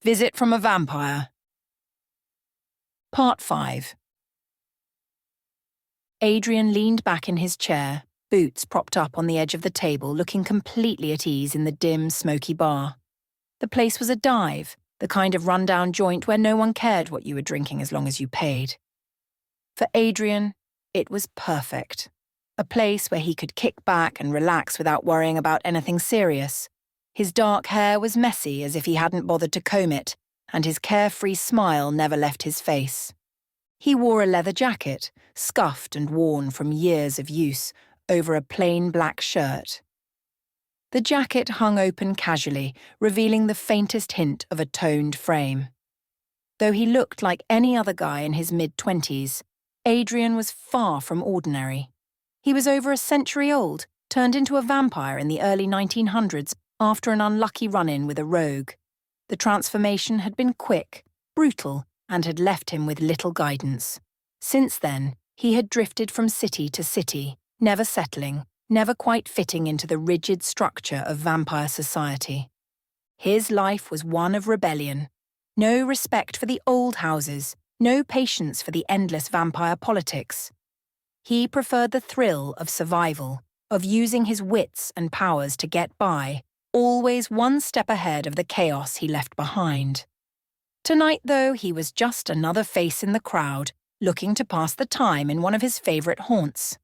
Visit from a Vampire. Part 5. Adrian leaned back in his chair, boots propped up on the edge of the table, looking completely at ease in the dim, smoky bar. The place was a dive, the kind of rundown joint where no one cared what you were drinking as long as you paid. For Adrian, it was perfect. A place where he could kick back and relax without worrying about anything serious. His dark hair was messy as if he hadn't bothered to comb it, and his carefree smile never left his face. He wore a leather jacket, scuffed and worn from years of use, over a plain black shirt. The jacket hung open casually, revealing the faintest hint of a toned frame. Though he looked like any other guy in his mid-20s, Adrian was far from ordinary. He was over a century old, turned into a vampire in the early 1900s after an unlucky run-in with a rogue. The transformation had been quick, brutal, and had left him with little guidance. Since then, he had drifted from city to city, never settling, never quite fitting into the rigid structure of vampire society. His life was one of rebellion. No respect for the old houses, no patience for the endless vampire politics. He preferred the thrill of survival, of using his wits and powers to get by, always one step ahead of the chaos he left behind. Tonight, though, he was just another face in the crowd, looking to pass the time in one of his favourite haunts.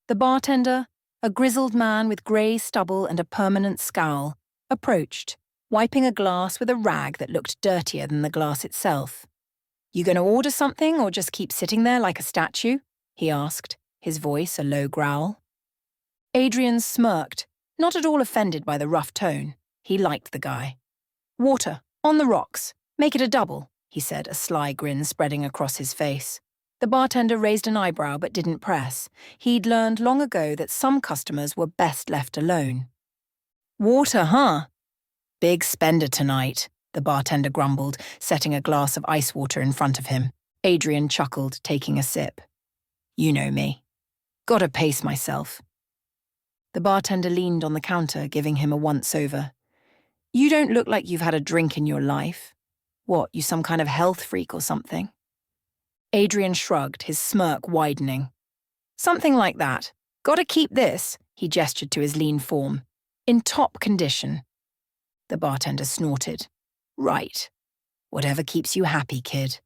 The bartender, a grizzled man with grey stubble and a permanent scowl, approached, wiping a glass with a rag that looked dirtier than the glass itself. "You going to order something or just keep sitting there like a statue?" he asked, his voice a low growl. Adrian smirked, not at all offended by the rough tone. He liked the guy. "Water, on the rocks. Make it a double," he said, a sly grin spreading across his face. The bartender raised an eyebrow but didn't press. He'd learned long ago that some customers were best left alone. "Water, huh? Big spender tonight," the bartender grumbled, setting a glass of ice water in front of him. Adrian chuckled, taking a sip. "You know me. Gotta pace myself." The bartender leaned on the counter, giving him a once-over. "You don't look like you've had a drink in your life. What, you some kind of health freak or something?" Adrian shrugged, his smirk widening. "Something like that. Gotta keep this," he gestured to his lean form, "in top condition." The bartender snorted. "Right. Whatever keeps you happy, kid."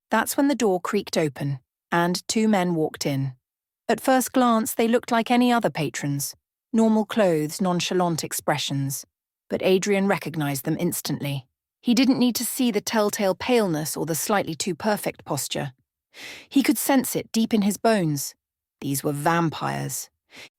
That's when the door creaked open, and two men walked in. At first glance, they looked like any other patrons. Normal clothes, nonchalant expressions. But Adrian recognized them instantly. He didn't need to see the telltale paleness or the slightly too perfect posture. He could sense it deep in his bones. These were vampires.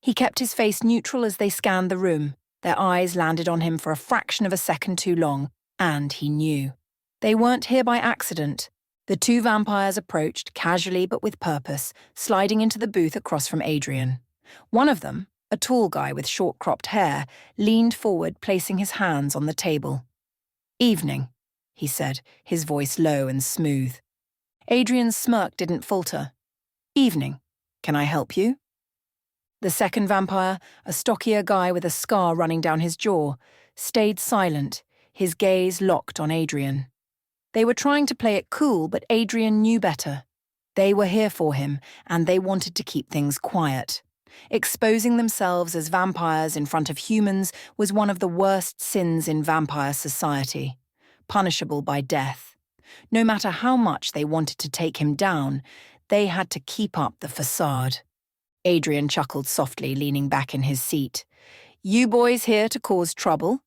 He kept his face neutral as they scanned the room. Their eyes landed on him for a fraction of a second too long, and he knew. They weren't here by accident. The two vampires approached, casually but with purpose, sliding into the booth across from Adrian. One of them, a tall guy with short-cropped hair, leaned forward, placing his hands on the table. "Evening," he said, his voice low and smooth. Adrian's smirk didn't falter. "Evening. Can I help you?" The second vampire, a stockier guy with a scar running down his jaw, stayed silent, his gaze locked on Adrian. They were trying to play it cool, but Adrian knew better. They were here for him, and they wanted to keep things quiet. Exposing themselves as vampires in front of humans was one of the worst sins in vampire society, punishable by death. No matter how much they wanted to take him down, they had to keep up the facade. Adrian chuckled softly, leaning back in his seat. "You boys here to cause trouble?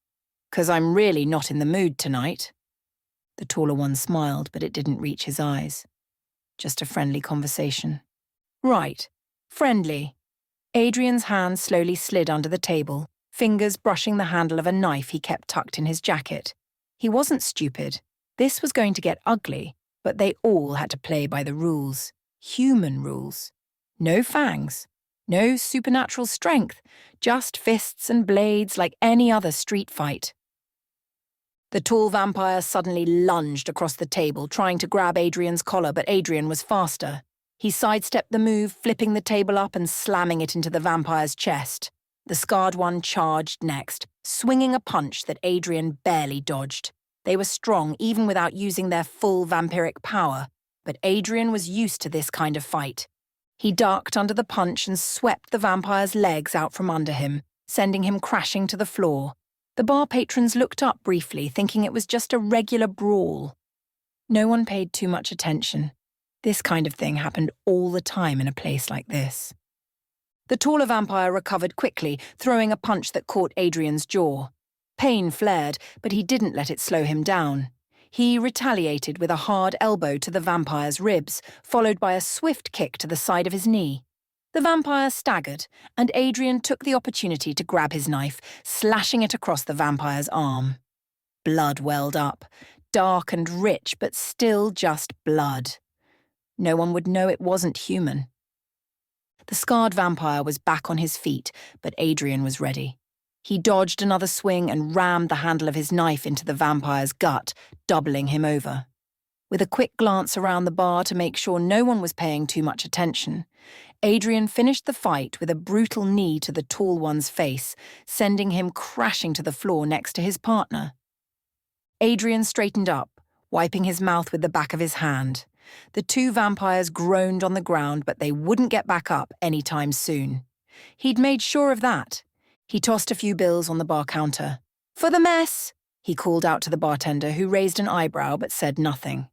'Cause I'm really not in the mood tonight." The taller one smiled, but it didn't reach his eyes. Just a friendly conversation. "Right. Friendly." Adrian's hand slowly slid under the table, fingers brushing the handle of a knife he kept tucked in his jacket. He wasn't stupid. This was going to get ugly, but they all had to play by the rules. Human rules. No fangs. No supernatural strength. Just fists and blades like any other street fight. The tall vampire suddenly lunged across the table, trying to grab Adrian's collar, but Adrian was faster. He sidestepped the move, flipping the table up and slamming it into the vampire's chest. The scarred one charged next, swinging a punch that Adrian barely dodged. They were strong even without using their full vampiric power, but Adrian was used to this kind of fight. He ducked under the punch and swept the vampire's legs out from under him, sending him crashing to the floor. The bar patrons looked up briefly, thinking it was just a regular brawl. No one paid too much attention. This kind of thing happened all the time in a place like this. The taller vampire recovered quickly, throwing a punch that caught Adrian's jaw. Pain flared, but he didn't let it slow him down. He retaliated with a hard elbow to the vampire's ribs, followed by a swift kick to the side of his knee. The vampire staggered, and Adrian took the opportunity to grab his knife, slashing it across the vampire's arm. Blood welled up, dark and rich, but still just blood. No one would know it wasn't human. The scarred vampire was back on his feet, but Adrian was ready. He dodged another swing and rammed the handle of his knife into the vampire's gut, doubling him over. With a quick glance around the bar to make sure no one was paying too much attention, Adrian finished the fight with a brutal knee to the tall one's face, sending him crashing to the floor next to his partner. Adrian straightened up, wiping his mouth with the back of his hand. The two vampires groaned on the ground, but they wouldn't get back up anytime soon. He'd made sure of that. He tossed a few bills on the bar counter. "For the mess!" he called out to the bartender, who raised an eyebrow but said nothing.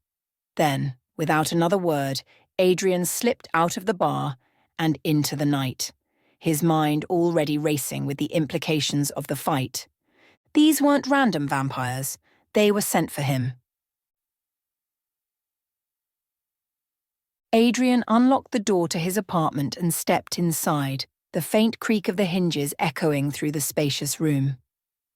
Then, without another word, Adrian slipped out of the bar and into the night, his mind already racing with the implications of the fight. These weren't random vampires. They were sent for him. Adrian unlocked the door to his apartment and stepped inside, the faint creak of the hinges echoing through the spacious room.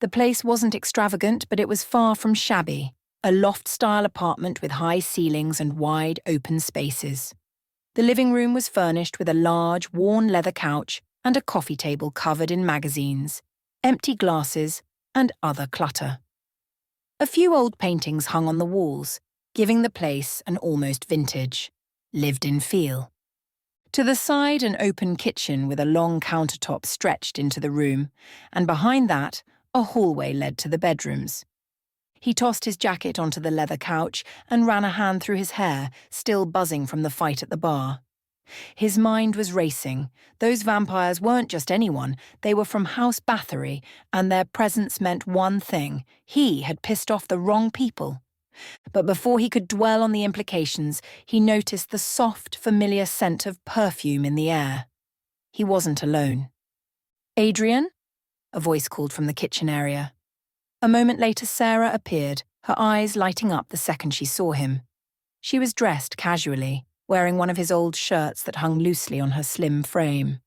The place wasn't extravagant, but it was far from shabby, a loft-style apartment with high ceilings and wide, open spaces. The living room was furnished with a large, worn leather couch and a coffee table covered in magazines, empty glasses, and other clutter. A few old paintings hung on the walls, giving the place an almost vintage, lived-in feel. To the side, an open kitchen with a long countertop stretched into the room, and behind that, a hallway led to the bedrooms. He tossed his jacket onto the leather couch and ran a hand through his hair, still buzzing from the fight at the bar. His mind was racing. Those vampires weren't just anyone. They were from House Bathory, and their presence meant one thing. He had pissed off the wrong people. But before he could dwell on the implications, he noticed the soft, familiar scent of perfume in the air. He wasn't alone. "Adrian?" a voice called from the kitchen area. A moment later, Sarah appeared, her eyes lighting up the second she saw him. She was dressed casually, wearing one of his old shirts that hung loosely on her slim frame.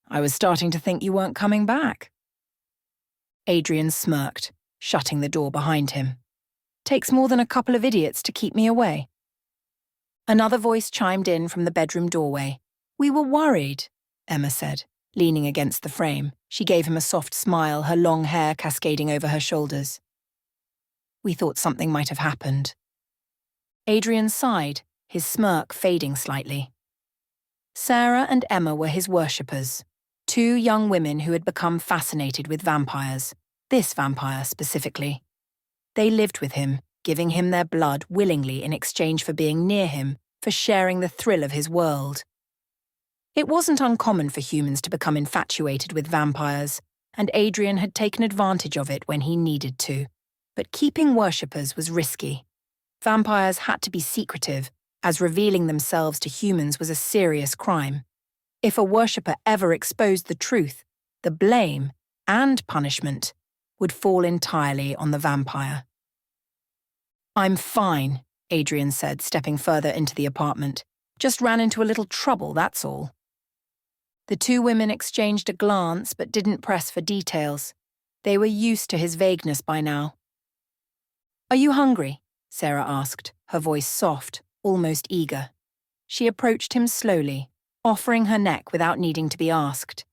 "I was starting to think you weren't coming back." Adrian smirked, shutting the door behind him. "Takes more than a couple of idiots to keep me away." Another voice chimed in from the bedroom doorway. "We were worried," Emma said, leaning against the frame. She gave him a soft smile, her long hair cascading over her shoulders. "We thought something might have happened." Adrian sighed, his smirk fading slightly. Sarah and Emma were his worshippers, two young women who had become fascinated with vampires, this vampire specifically. They lived with him, giving him their blood willingly in exchange for being near him, for sharing the thrill of his world. It wasn't uncommon for humans to become infatuated with vampires, and Adrian had taken advantage of it when he needed to. But keeping worshippers was risky. Vampires had to be secretive, as revealing themselves to humans was a serious crime. If a worshipper ever exposed the truth, the blame, and punishment would fall entirely on the vampire. "I'm fine," Adrian said, stepping further into the apartment. "Just ran into a little trouble, that's all." The two women exchanged a glance but didn't press for details. They were used to his vagueness by now. "Are you hungry?" Sarah asked, her voice soft, almost eager. She approached him slowly, offering her neck without needing to be asked.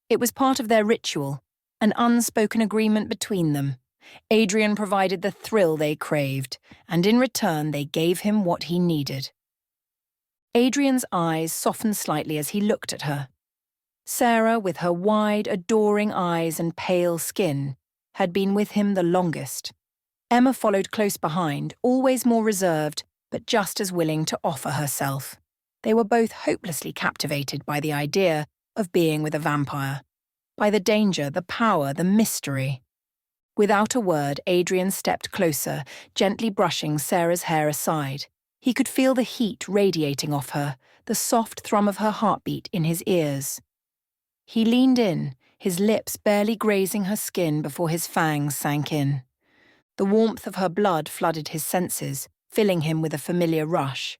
It was part of their ritual, an unspoken agreement between them. Adrian provided the thrill they craved, and in return they gave him what he needed. Adrian's eyes softened slightly as he looked at her. Sarah, with her wide, adoring eyes and pale skin, had been with him the longest. Emma followed close behind, always more reserved, but just as willing to offer herself. They were both hopelessly captivated by the idea of being with a vampire, by the danger, the power, the mystery. Without a word, Adrian stepped closer, gently brushing Sarah's hair aside. He could feel the heat radiating off her, the soft thrum of her heartbeat in his ears. He leaned in, his lips barely grazing her skin before his fangs sank in. The warmth of her blood flooded his senses, filling him with a familiar rush.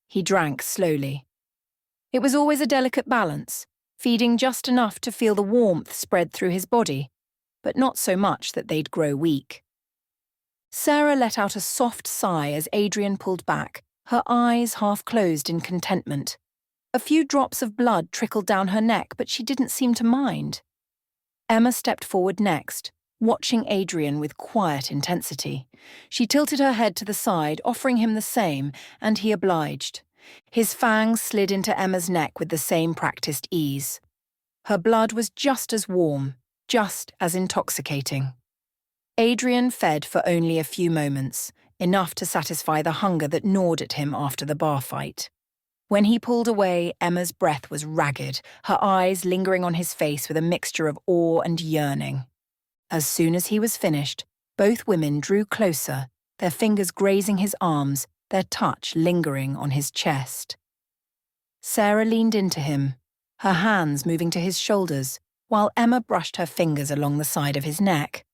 He drank slowly. It was always a delicate balance, feeding just enough to feel the warmth spread through his body, but not so much that they'd grow weak. Sarah let out a soft sigh as Adrian pulled back, her eyes half closed in contentment. A few drops of blood trickled down her neck, but she didn't seem to mind. Emma stepped forward next, watching Adrian with quiet intensity. She tilted her head to the side, offering him the same, and he obliged. His fangs slid into Emma's neck with the same practiced ease. Her blood was just as warm, just as intoxicating. Adrian fed for only a few moments, enough to satisfy the hunger that gnawed at him after the bar fight. When he pulled away, Emma's breath was ragged, her eyes lingering on his face with a mixture of awe and yearning. As soon as he was finished, both women drew closer, their fingers grazing his arms, their touch lingering on his chest. Sarah leaned into him, her hands moving to his shoulders, while Emma brushed her fingers along the side of his neck.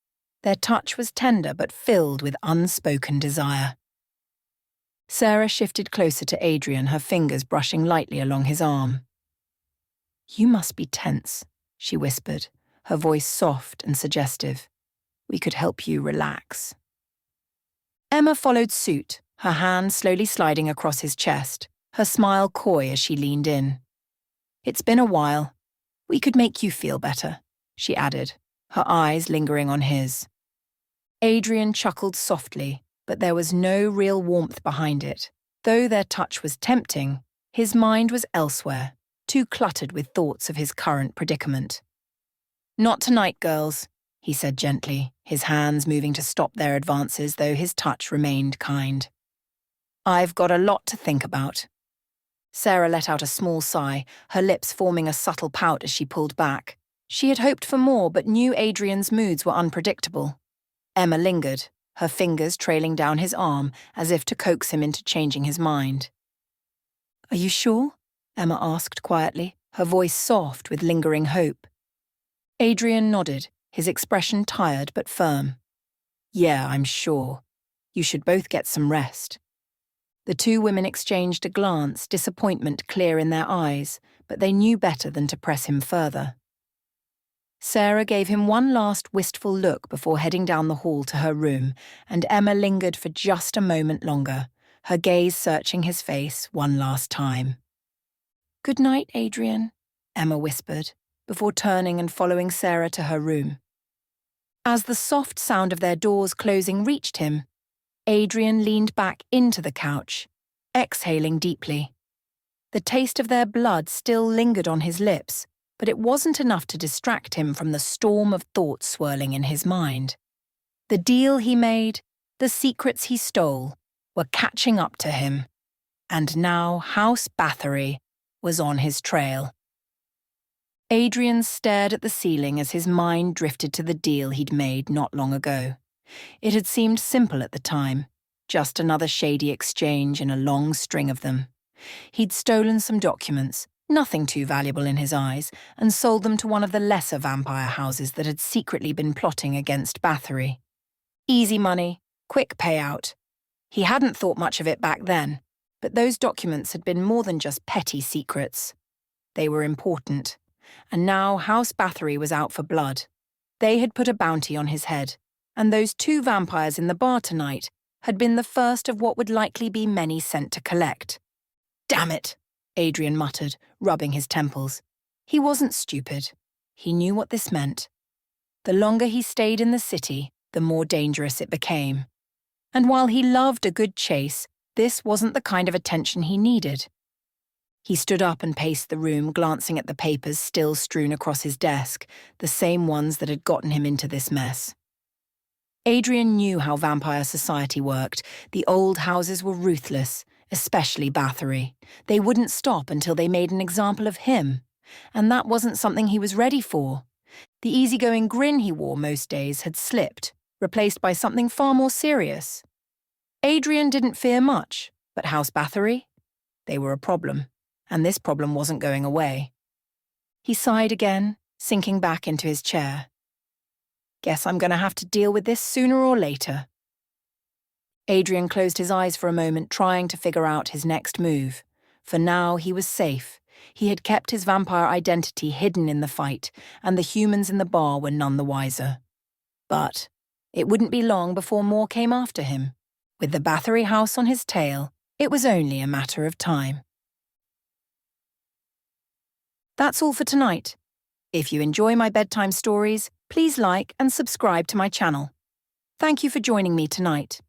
Their touch was tender but filled with unspoken desire. Sarah shifted closer to Adrian, her fingers brushing lightly along his arm. "You must be tense," she whispered, her voice soft and suggestive. "We could help you relax." Emma followed suit, her hand slowly sliding across his chest, her smile coy as she leaned in. "It's been a while. We could make you feel better," she added, her eyes lingering on his. Adrian chuckled softly, but there was no real warmth behind it. Though their touch was tempting, his mind was elsewhere, too cluttered with thoughts of his current predicament. "Not tonight, girls," he said gently, his hands moving to stop their advances, though his touch remained kind. "I've got a lot to think about." Sarah let out a small sigh, her lips forming a subtle pout as she pulled back. She had hoped for more, but knew Adrian's moods were unpredictable. Emma lingered, her fingers trailing down his arm as if to coax him into changing his mind. "Are you sure?" Emma asked quietly, her voice soft with lingering hope. Adrian nodded, his expression tired but firm. "Yeah, I'm sure. You should both get some rest." The two women exchanged a glance, disappointment clear in their eyes, but they knew better than to press him further. Sarah gave him one last wistful look before heading down the hall to her room, and Emma lingered for just a moment longer, her gaze searching his face one last time. "Good night, Adrian," Emma whispered, before turning and following Sarah to her room. As the soft sound of their doors closing reached him, Adrian leaned back into the couch, exhaling deeply. The taste of their blood still lingered on his lips, but it wasn't enough to distract him from the storm of thoughts swirling in his mind. The deal he made, the secrets he stole, were catching up to him, and now House Bathory was on his trail. Adrian stared at the ceiling as his mind drifted to the deal he'd made not long ago. It had seemed simple at the time, just another shady exchange in a long string of them. He'd stolen some documents, nothing too valuable in his eyes, and sold them to one of the lesser vampire houses that had secretly been plotting against Bathory. Easy money, quick payout. He hadn't thought much of it back then, but those documents had been more than just petty secrets. They were important, and now House Bathory was out for blood. They had put a bounty on his head, and those two vampires in the bar tonight had been the first of what would likely be many sent to collect. "Damn it," Adrian muttered, rubbing his temples. He wasn't stupid. He knew what this meant. The longer he stayed in the city, the more dangerous it became. And while he loved a good chase, this wasn't the kind of attention he needed. He stood up and paced the room, glancing at the papers still strewn across his desk, the same ones that had gotten him into this mess. Adrian knew how vampire society worked. The old houses were ruthless, especially Bathory. They wouldn't stop until they made an example of him. And that wasn't something he was ready for. The easygoing grin he wore most days had slipped, replaced by something far more serious. Adrian didn't fear much, but House Bathory? They were a problem, and this problem wasn't going away. He sighed again, sinking back into his chair. Guess I'm going to have to deal with this sooner or later. Adrian closed his eyes for a moment, trying to figure out his next move. For now, he was safe. He had kept his vampire identity hidden in the fight, and the humans in the bar were none the wiser. But it wouldn't be long before more came after him. With the Bathory house on his tail, it was only a matter of time. That's all for tonight. If you enjoy my bedtime stories, please like and subscribe to my channel. Thank you for joining me tonight.